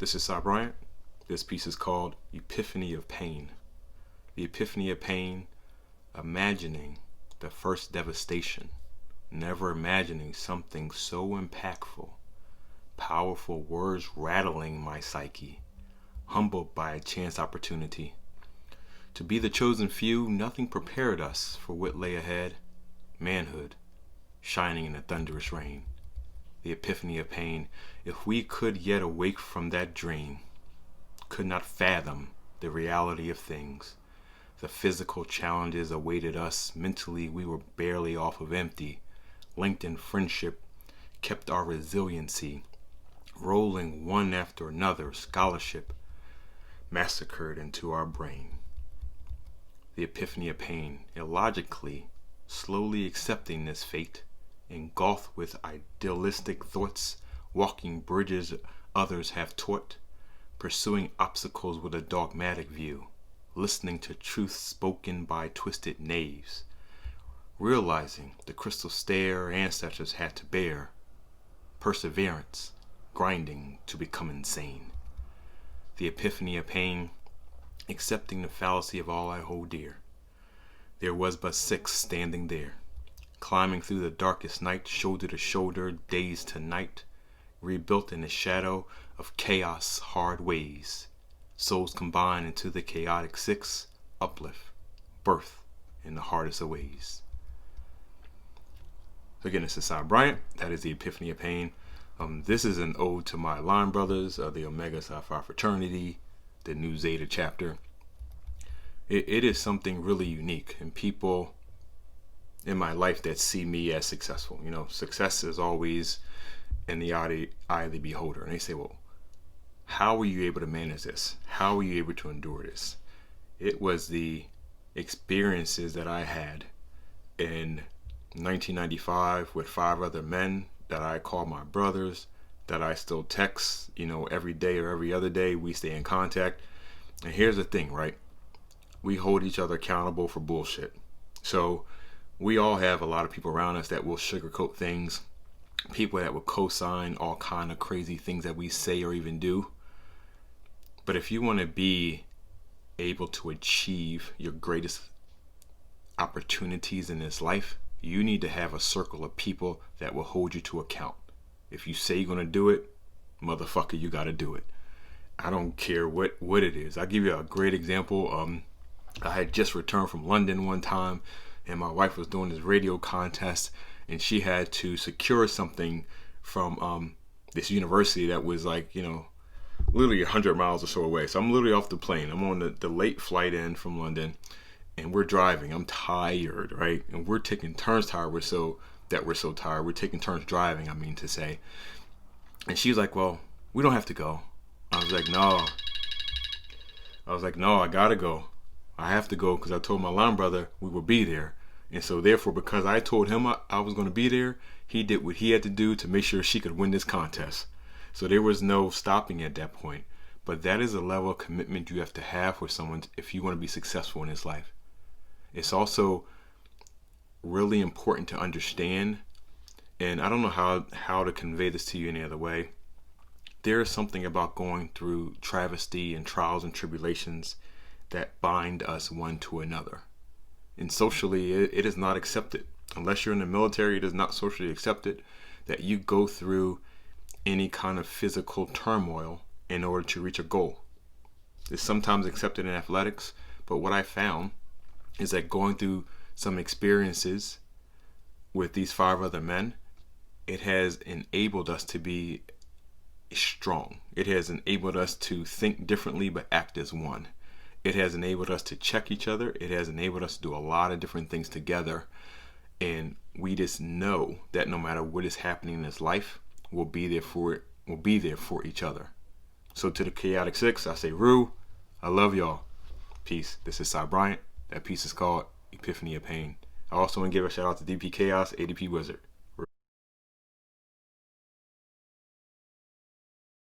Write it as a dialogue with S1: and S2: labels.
S1: This is Cy Bryant. This piece is called Epiphany of Pain. The Epiphany of Pain, imagining the first devastation, never imagining something so impactful, powerful words rattling my psyche, humbled by a chance opportunity. To be the chosen few, nothing prepared us for what lay ahead. Manhood, shining in a thunderous rain. The epiphany of pain, if we could yet awake from that dream, could not fathom the reality of things. The physical challenges awaited us. Mentally, we were barely off of empty. Linked in friendship kept our resiliency, rolling one after another. Scholarship massacred into our brain. The epiphany of pain, illogically, slowly accepting this fate, engulfed with idealistic thoughts, walking bridges others have taught, pursuing obstacles with a dogmatic view, listening to truth spoken by twisted knaves, realizing the crystal stair ancestors had to bear, perseverance, grinding to become insane. The epiphany of pain, accepting the fallacy of all I hold dear. There was but six standing there, climbing through the darkest night, shoulder to shoulder, days to night, rebuilt in the shadow of chaos' hard ways. Souls combine into the chaotic six, uplift, birth in the hardest of ways. Again, this is Cy Bryant. That is the Epiphany of Pain. This is an ode to my line brothers of the Omega Psi Phi fraternity, the new Zeta chapter. It is something really unique, and people in my life that see me as successful. You know, success is always in the eye of the beholder. And they say, well, how were you able to manage this? How were you able to endure this? It was the experiences that I had in 1995 with 5 other men that I call my brothers, that I still text, every day or every other day. We stay in contact. And here's the thing, right? We hold each other accountable for bullshit. So we all have a lot of people around us that will sugarcoat things, people that will co-sign all kind of crazy things that we say or even do. But if you want to be able to achieve your greatest opportunities in this life, you need to have a circle of people that will hold you to account. If you say you're going to do it, motherfucker, you got to do it. I don't care what it is. I'll give you a great example. I had just returned from London one time, and my wife was doing this radio contest, and she had to secure something from this university that was literally 100 miles or so away. So I'm literally off the plane. I'm on the late flight in from London, and we're driving. I'm tired, right? And we're taking turns tired. We're so tired. We're taking turns driving, I mean to say. And she was like, well, we don't have to go. I was like, no, I gotta go. I have to go because I told my line brother we would be there. And so therefore, because I told him I was going to be there, he did what he had to do to make sure she could win this contest. So there was no stopping at that point. But that is a level of commitment you have to have with someone if you want to be successful in this life. It's also really important to understand, and I don't know how to convey this to you any other way. There is something about going through travesty and trials and tribulations that bind us one to another. And socially, it is not accepted. Unless you're in the military, it is not socially accepted that you go through any kind of physical turmoil in order to reach a goal. It's sometimes accepted in athletics, but what I found is that going through some experiences with these 5 other men, it has enabled us to be strong. It has enabled us to think differently but act as one. It has enabled us to check each other. It has enabled us to do a lot of different things together. And we just know that no matter what is happening in this life, we'll be there for it. We'll be there for each other. So to the Chaotic Six, I say, Rue, I love y'all. Peace. This is Cy Bryant. That piece is called Epiphany of Pain. I also want to give a shout out to DP Chaos, ADP Wizard.